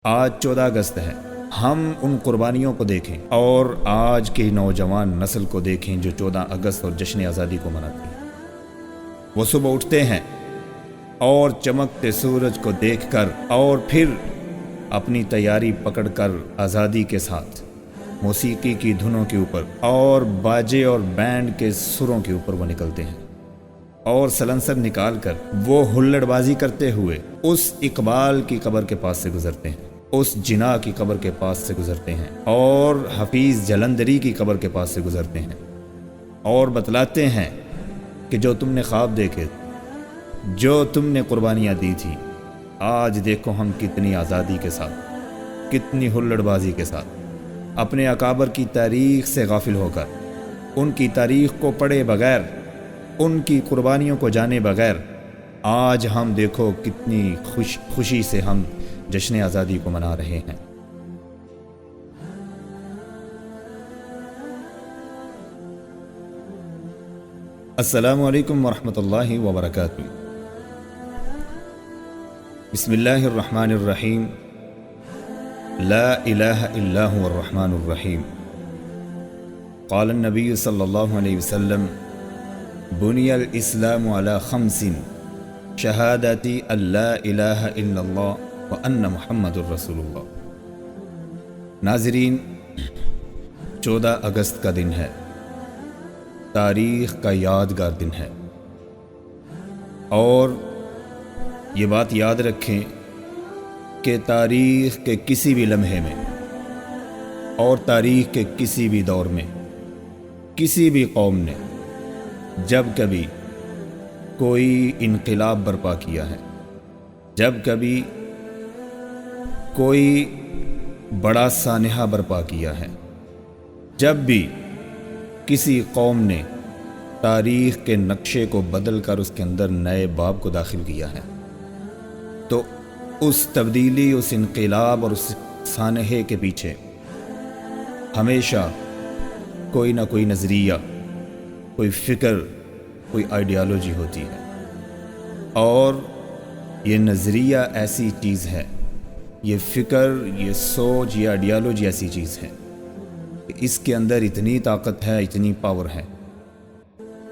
آج 14 اگست ہے۔ ہم ان قربانیوں کو دیکھیں اور آج کی نوجوان نسل کو دیکھیں جو 14 اگست اور جشن آزادی کو مناتی ہے۔ وہ صبح اٹھتے ہیں اور چمکتے سورج کو دیکھ کر اور پھر اپنی تیاری پکڑ کر آزادی کے ساتھ موسیقی کی دھنوں کے اوپر اور باجے اور بینڈ کے سروں کے اوپر وہ نکلتے ہیں اور سلنسر نکال کر وہ ہلڑ بازی کرتے ہوئے اس اقبال کی قبر کے پاس سے گزرتے ہیں، اس جناح کی قبر کے پاس سے گزرتے ہیں اور حفیظ جلندری کی قبر کے پاس سے گزرتے ہیں اور بتلاتے ہیں کہ جو تم نے خواب دیکھے، جو تم نے قربانیاں دی تھی، آج دیکھو ہم کتنی آزادی کے ساتھ، کتنی ہلڑ بازی کے ساتھ، اپنے اکابر کی تاریخ سے غافل ہو کر، ان کی تاریخ کو پڑھے بغیر، ان کی قربانیوں کو جانے بغیر، آج ہم دیکھو کتنی خوشی سے ہم جشن آزادی کو منا رہے ہیں۔ السلام علیکم ورحمۃ اللہ وبرکاتہ۔ بسم اللہ الرحمن الرحیم، لا الہ الا هو الرحمن الرحیم۔ قال النبی صلی اللہ علیہ وسلم بنی الاسلام علی خمس شہادت ان لا الہ الا اللہ وان محمد الرسول اللہ۔ ناظرین، 14 اگست کا دن ہے، تاریخ کا یادگار دن ہے، اور یہ بات یاد رکھیں کہ تاریخ کے کسی بھی لمحے میں اور تاریخ کے کسی بھی دور میں کسی بھی قوم نے جب کبھی کوئی انقلاب برپا کیا ہے، جب کبھی کوئی بڑا سانحہ برپا کیا ہے، جب بھی کسی قوم نے تاریخ کے نقشے کو بدل کر اس کے اندر نئے باب کو داخل کیا ہے، تو اس تبدیلی، اس انقلاب اور اس سانحے کے پیچھے ہمیشہ کوئی نہ کوئی نظریہ، کوئی فکر، کوئی آئیڈیالوجی ہوتی ہے، اور یہ نظریہ ایسی چیز ہے، یہ فکر، یہ سوچ، یہ آئیڈیالوجی ایسی چیز ہے کہ اس کے اندر اتنی طاقت ہے، اتنی پاور ہے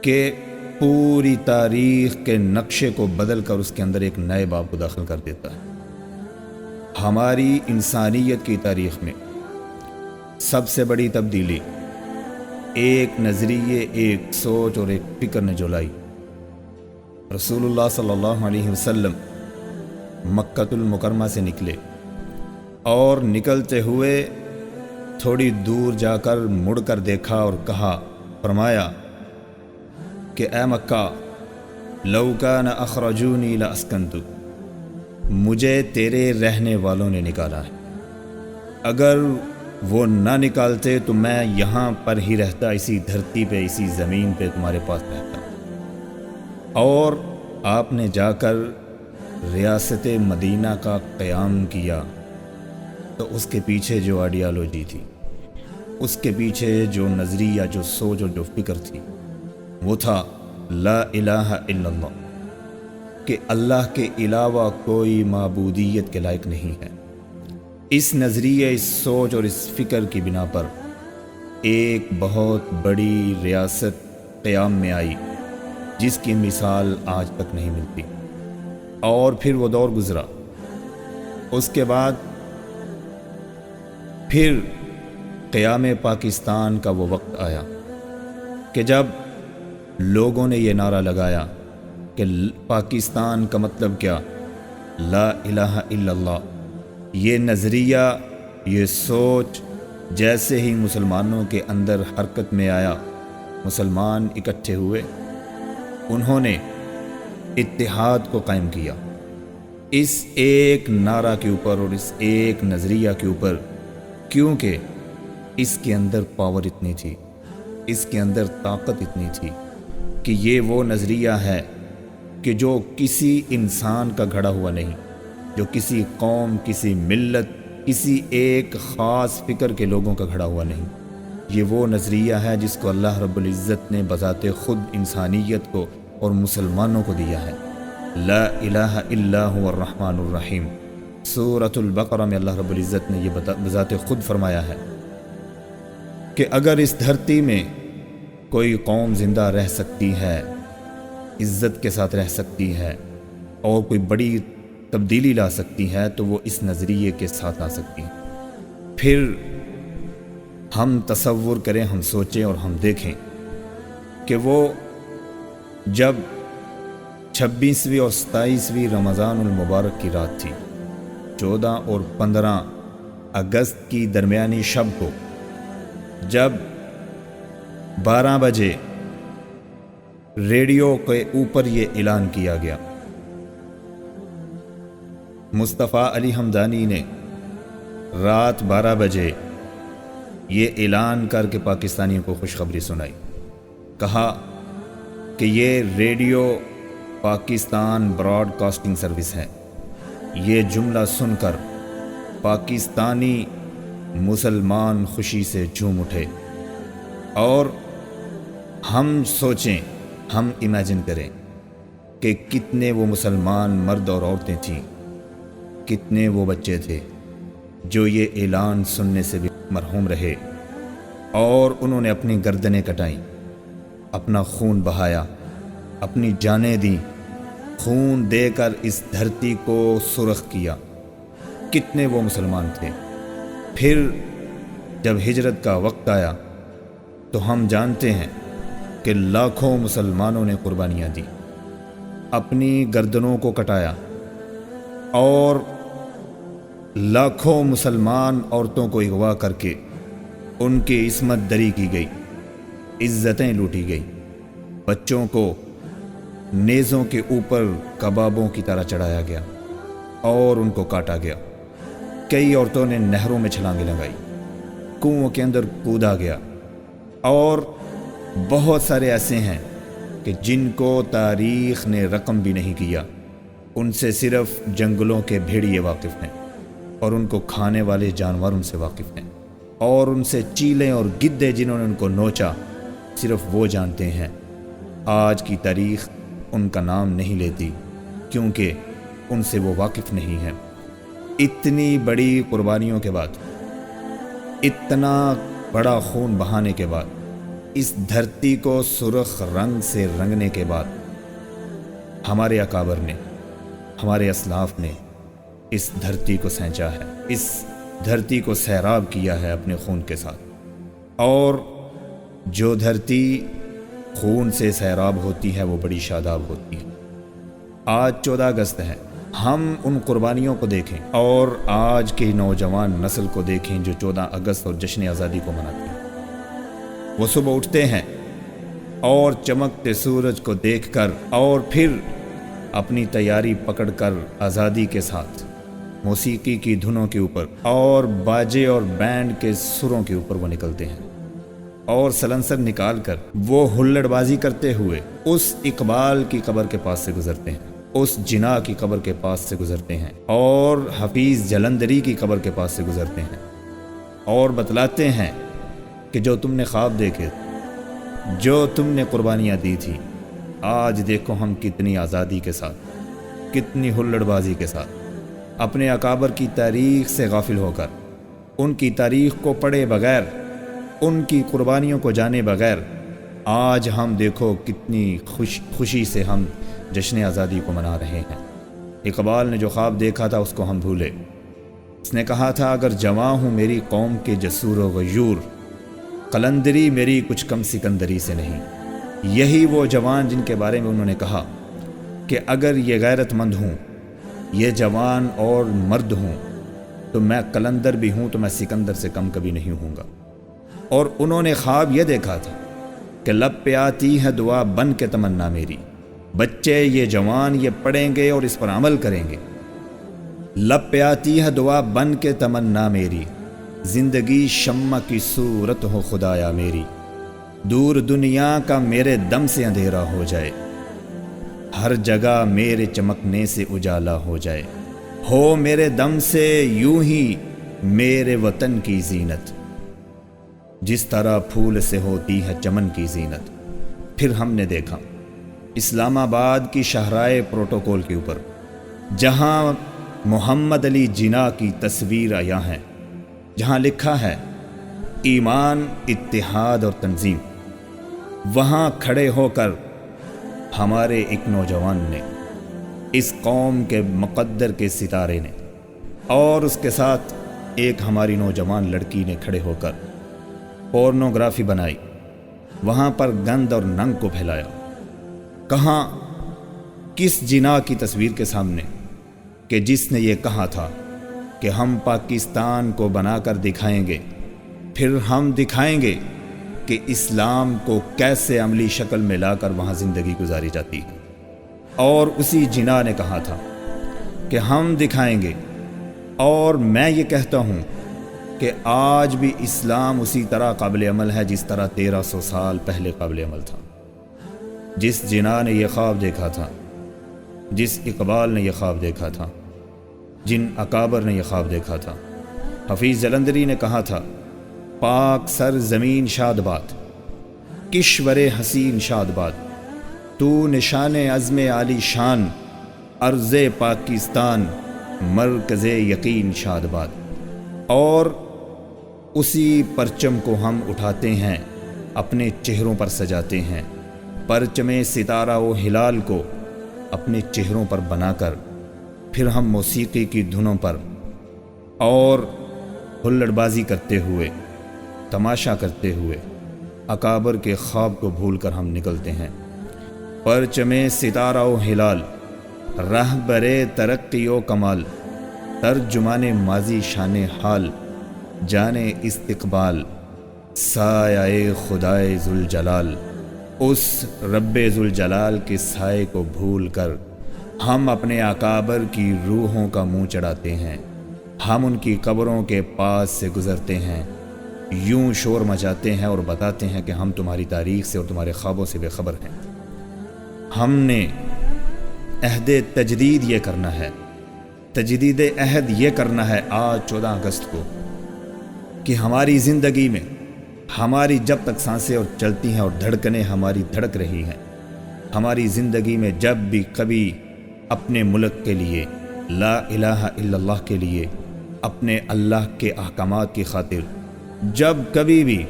کہ پوری تاریخ کے نقشے کو بدل کر اس کے اندر ایک نئے باب کو داخل کر دیتا ہے۔ ہماری انسانیت کی تاریخ میں سب سے بڑی تبدیلی ایک نظریے، ایک سوچ اور ایک فکر نے جو لائی۔ رسول اللہ صلی اللہ علیہ وسلم مکہ المکرمہ سے نکلے اور نکلتے ہوئے تھوڑی دور جا کر مڑ کر دیکھا اور کہا، فرمایا کہ اے مکہ، لو کان اخرجونی لاسکنت، مجھے تیرے رہنے والوں نے نکالا ہے، اگر وہ نہ نکالتے تو میں یہاں پر ہی رہتا، اسی دھرتی پہ، اسی زمین پہ تمہارے پاس رہتا۔ اور آپ نے جا کر ریاست مدینہ کا قیام کیا، تو اس کے پیچھے جو آئیڈیالوجی تھی، اس کے پیچھے جو نظریہ، جو سوچ اور جو فکر تھی، وہ تھا لا الہ الا اللہ، کہ اللہ کے علاوہ کوئی معبودیت کے لائق نہیں ہے۔ اس نظریے، اس سوچ اور اس فکر کی بنا پر ایک بہت بڑی ریاست قیام میں آئی جس کی مثال آج تک نہیں ملتی، اور پھر وہ دور گزرا۔ اس کے بعد پھر قیام پاکستان کا وہ وقت آیا کہ جب لوگوں نے یہ نعرہ لگایا کہ پاکستان کا مطلب کیا؟ لا الہ الا اللہ۔ یہ نظریہ، یہ سوچ جیسے ہی مسلمانوں کے اندر حرکت میں آیا، مسلمان اکٹھے ہوئے، انہوں نے اتحاد کو قائم کیا اس ایک نعرہ کے اوپر اور اس ایک نظریہ کے اوپر، کیونکہ اس کے اندر پاور اتنی تھی، اس کے اندر طاقت اتنی تھی کہ یہ وہ نظریہ ہے کہ جو کسی انسان کا گھڑا ہوا نہیں، جو کسی قوم، کسی ملت، کسی ایک خاص فکر کے لوگوں کا گھڑا ہوا نہیں۔ یہ وہ نظریہ ہے جس کو اللہ رب العزت نے بذات خود انسانیت کو اور مسلمانوں کو دیا ہے۔ لا الہ الا هو الرحمن الرحیم۔ سورۃ البقرہ میں اللہ رب العزت نے یہ بذات خود فرمایا ہے کہ اگر اس دھرتی میں کوئی قوم زندہ رہ سکتی ہے، عزت کے ساتھ رہ سکتی ہے اور کوئی بڑی تبدیلی لا سکتی ہے تو وہ اس نظریے کے ساتھ آ سکتی ہے۔ پھر ہم تصور کریں، ہم سوچیں اور ہم دیکھیں کہ وہ جب 26ویں اور 27ویں رمضان المبارک کی رات تھی، 14 اور 15 اگست کی درمیانی شب کو، جب 12 بجے ریڈیو کے اوپر یہ اعلان کیا گیا، مصطفیٰ علی حمدانی نے رات 12 بجے یہ اعلان کر کے پاکستانیوں کو خوشخبری سنائی، کہا کہ یہ Radio Pakistan Broadcasting Service ہے۔ یہ جملہ سن کر پاکستانی مسلمان خوشی سے جھوم اٹھے، اور ہم سوچیں، ہم امیجن کریں کہ کتنے وہ مسلمان مرد اور عورتیں تھیں، کتنے وہ بچے تھے جو یہ اعلان سننے سے بھی مرحوم رہے، اور انہوں نے اپنی گردنیں کٹائیں، اپنا خون بہایا، اپنی جانیں دیں، خون دے کر اس دھرتی کو سرخ کیا۔ کتنے وہ مسلمان تھے۔ پھر جب ہجرت کا وقت آیا تو ہم جانتے ہیں کہ لاکھوں مسلمانوں نے قربانیاں دی، اپنی گردنوں کو کٹایا، اور لاکھوں مسلمان عورتوں کو اغوا کر کے ان کی عصمت دری کی گئی، عزتیں لوٹی گئی، بچوں کو نیزوں کے اوپر کبابوں کی طرح چڑھایا گیا اور ان کو کاٹا گیا۔ کئی عورتوں نے نہروں میں چھلانگیں لگائی، کنوؤں کے اندر کودا گیا، اور بہت سارے ایسے ہیں کہ جن کو تاریخ نے رقم بھی نہیں کیا، ان سے صرف جنگلوں کے بھیڑیے واقف ہیں، اور ان کو کھانے والے جانور ان سے واقف ہیں، اور ان سے چیلیں اور گدے جنہوں نے ان کو نوچا صرف وہ جانتے ہیں۔ آج کی تاریخ ان کا نام نہیں لیتی کیونکہ ان سے وہ واقف نہیں ہیں۔ اتنی بڑی قربانیوں کے بعد، اتنا بڑا خون بہانے کے بعد، اس دھرتی کو سرخ رنگ سے رنگنے کے بعد، ہمارے اکابر نے، ہمارے اسلاف نے اس دھرتی کو سینچا ہے، اس دھرتی کو سیراب کیا ہے اپنے خون کے ساتھ۔ اور جو دھرتی خون سے سیراب ہوتی ہے وہ بڑی شاداب ہوتی ہے۔ آج 14 اگست ہے، ہم ان قربانیوں کو دیکھیں اور آج کی نوجوان نسل کو دیکھیں جو 14 اگست اور جشن آزادی کو مناتے ہیں۔ وہ صبح اٹھتے ہیں اور چمکتے سورج کو دیکھ کر اور پھر اپنی تیاری پکڑ کر آزادی کے ساتھ موسیقی کی دھنوں کے اوپر اور باجے اور بینڈ کے سروں کے اوپر وہ نکلتے ہیں، اور سلنسر نکال کر وہ ہلڑ بازی کرتے ہوئے اس اقبال کی قبر کے پاس سے گزرتے ہیں، اس جناح کی قبر کے پاس سے گزرتے ہیں، اور حفیظ جلندری کی قبر کے پاس سے گزرتے ہیں، اور بتلاتے ہیں کہ جو تم نے خواب دیکھے، جو تم نے قربانیاں دی تھی، آج دیکھو ہم کتنی آزادی کے ساتھ، کتنی ہلڑ بازی کے ساتھ، اپنے اکابر کی تاریخ سے غافل ہو کر، ان کی تاریخ کو پڑھے بغیر، ان کی قربانیوں کو جانے بغیر، آج ہم دیکھو کتنی خوشی سے ہم جشن آزادی کو منا رہے ہیں۔ اقبال نے جو خواب دیکھا تھا اس کو ہم بھولے۔ اس نے کہا تھا، اگر جواں ہوں میری قوم کے جسور و غیور، قلندری میری کچھ کم سکندری سے نہیں۔ یہی وہ جوان جن کے بارے میں انہوں نے کہا کہ اگر یہ غیرت مند ہوں، یہ جوان اور مرد ہوں، تو میں قلندر بھی ہوں تو میں سکندر سے کم کبھی نہیں ہوں گا۔ اور انہوں نے خواب یہ دیکھا تھا کہ لب پہ آتی ہے دعا بن کے تمنا میری، بچے یہ جوان یہ پڑھیں گے اور اس پر عمل کریں گے۔ لب پہ آتی ہے دعا بن کے تمنا میری، زندگی شمع کی صورت ہو خدایا میری، دور دنیا کا میرے دم سے اندھیرا ہو جائے، ہر جگہ میرے چمکنے سے اجالا ہو جائے، ہو میرے دم سے یوں ہی میرے وطن کی زینت، جس طرح پھول سے ہوتی ہے چمن کی زینت۔ پھر ہم نے دیکھا اسلام آباد کی شاہراہ پروٹوکول کے اوپر، جہاں محمد علی جناح کی تصویر عیاں ہے، جہاں لکھا ہے ایمان، اتحاد اور تنظیم۔ وہاں کھڑے ہو کر ہمارے ایک نوجوان نے، اس قوم کے مقدر کے ستارے نے، اور اس کے ساتھ ایک ہماری نوجوان لڑکی نے کھڑے ہو کر پورنوگرافی بنائی، وہاں پر گند اور ننگ کو پھیلایا۔ کہاں، کس جناح کی تصویر کے سامنے کہ جس نے یہ کہا تھا کہ ہم پاکستان کو بنا کر دکھائیں گے، پھر ہم دکھائیں گے کہ اسلام کو کیسے عملی شکل میں لا کر وہاں زندگی گزاری جاتی ہے۔ اور اسی جناح نے کہا تھا کہ ہم دکھائیں گے، اور میں یہ کہتا ہوں کہ آج بھی اسلام اسی طرح قابل عمل ہے جس طرح 1300 سال پہلے قابل عمل تھا۔ جس جناح نے یہ خواب دیکھا تھا، جس اقبال نے یہ خواب دیکھا تھا، جن اکابر نے یہ خواب دیکھا تھا، حفیظ جلندری نے کہا تھا پاک سر زمین شاد باد، کشور حسین شاد باد، تو نشان عزم عالی شان، ارض پاکستان مرکز یقین شاد باد۔ اور اسی پرچم کو ہم اٹھاتے ہیں، اپنے چہروں پر سجاتے ہیں، پرچم ستارہ و ہلال کو اپنے چہروں پر بنا کر پھر ہم موسیقی کی دھنوں پر اور ہلڑ بازی کرتے ہوئے، تماشا کرتے ہوئے اکابر کے خواب کو بھول کر ہم نکلتے ہیں۔ پرچم ستارہ و ہلال، رہبر ترقی و کمال، ترجمان ماضی شان حال، جانے استقبال، سایہ خدائے ذوالجلال۔ اس رب ذوالجلال کے سائے کو بھول کر ہم اپنے اکابر کی روحوں کا منہ چڑھاتے ہیں، ہم ان کی قبروں کے پاس سے گزرتے ہیں، یوں شور مچاتے ہیں اور بتاتے ہیں کہ ہم تمہاری تاریخ سے اور تمہارے خوابوں سے بے خبر ہیں۔ ہم نے عہد تجدید یہ کرنا ہے، تجدید عہد یہ کرنا ہے آج 14 اگست کو، کہ ہماری زندگی میں، ہماری جب تک سانسیں اور چلتی ہیں اور دھڑکنیں ہماری دھڑک رہی ہیں، ہماری زندگی میں جب بھی کبھی اپنے ملک کے لیے، لا الہ الا اللہ کے لیے، اپنے اللہ کے احکامات کی خاطر جب کبھی بھی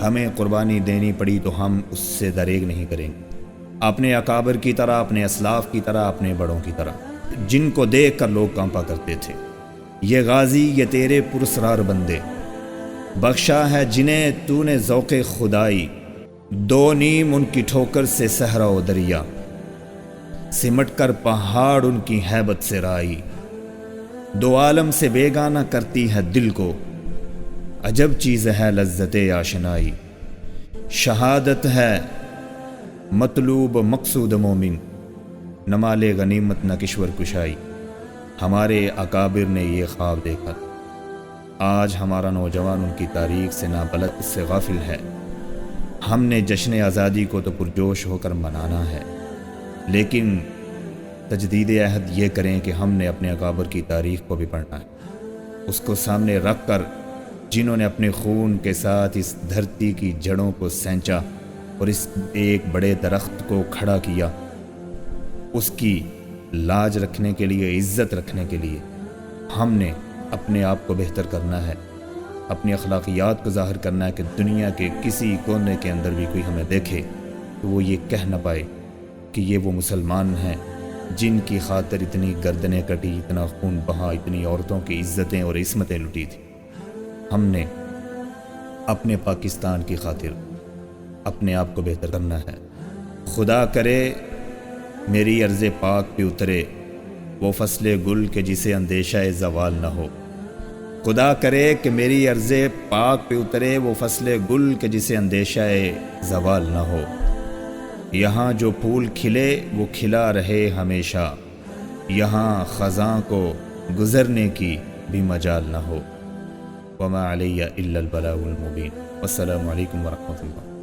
ہمیں قربانی دینی پڑی تو ہم اس سے دریغ نہیں کریں گے، اپنے اکابر کی طرح، اپنے اسلاف کی طرح، اپنے بڑوں کی طرح، جن کو دیکھ کر لوگ کانپا کرتے تھے۔ یہ غازی، یہ تیرے پرسرار بندے، بخشا ہے جنہیں تو نے ذوق خدائی، دو نیم ان کی ٹھوکر سے صحرا و دریا، سمٹ کر پہاڑ ان کی ہیبت سے رائی، دو عالم سے بیگانہ کرتی ہے دل کو، عجب چیز ہے لذت آشنائی، شہادت ہے مطلوب مقصود مومن، نہ مال غنیمت نہ کشور کشائی۔ ہمارے اکابر نے یہ خواب دیکھا، آج ہمارا نوجوان ان کی تاریخ سے نابلد، اس سے غافل ہے۔ ہم نے جشن آزادی کو تو پرجوش ہو کر منانا ہے، لیکن تجدید عہد یہ کریں کہ ہم نے اپنے اکابر کی تاریخ کو بھی پڑھنا ہے، اس کو سامنے رکھ کر جنہوں نے اپنے خون کے ساتھ اس دھرتی کی جڑوں کو سینچا اور اس ایک بڑے درخت کو کھڑا کیا، اس کی لاج رکھنے کے لیے، عزت رکھنے کے لیے ہم نے اپنے آپ کو بہتر کرنا ہے، اپنی اخلاقیات کو ظاہر کرنا ہے کہ دنیا کے کسی کونے کے اندر بھی کوئی ہمیں دیکھے تو وہ یہ کہہ نہ پائے کہ یہ وہ مسلمان ہیں جن کی خاطر اتنی گردنیں کٹی، اتنا خون بہا، اتنی عورتوں کی عزتیں اور عصمتیں لٹی تھی۔ ہم نے اپنے پاکستان کی خاطر اپنے آپ کو بہتر کرنا ہے۔ خدا کرے میری ارض پاک پہ اترے وہ فصل گل کہ جسے اندیشہ زوال نہ ہو، خدا کرے کہ میری ارض پاک پہ اترے وہ فصل گل کہ جسے اندیشہ زوال نہ ہو، یہاں جو پھول کھلے وہ کھلا رہے ہمیشہ، یہاں خزاں کو گزرنے کی بھی مجال نہ ہو۔ وما علیہ الا البلاغ المبین۔ والسلام علیکم ورحمۃ اللہ۔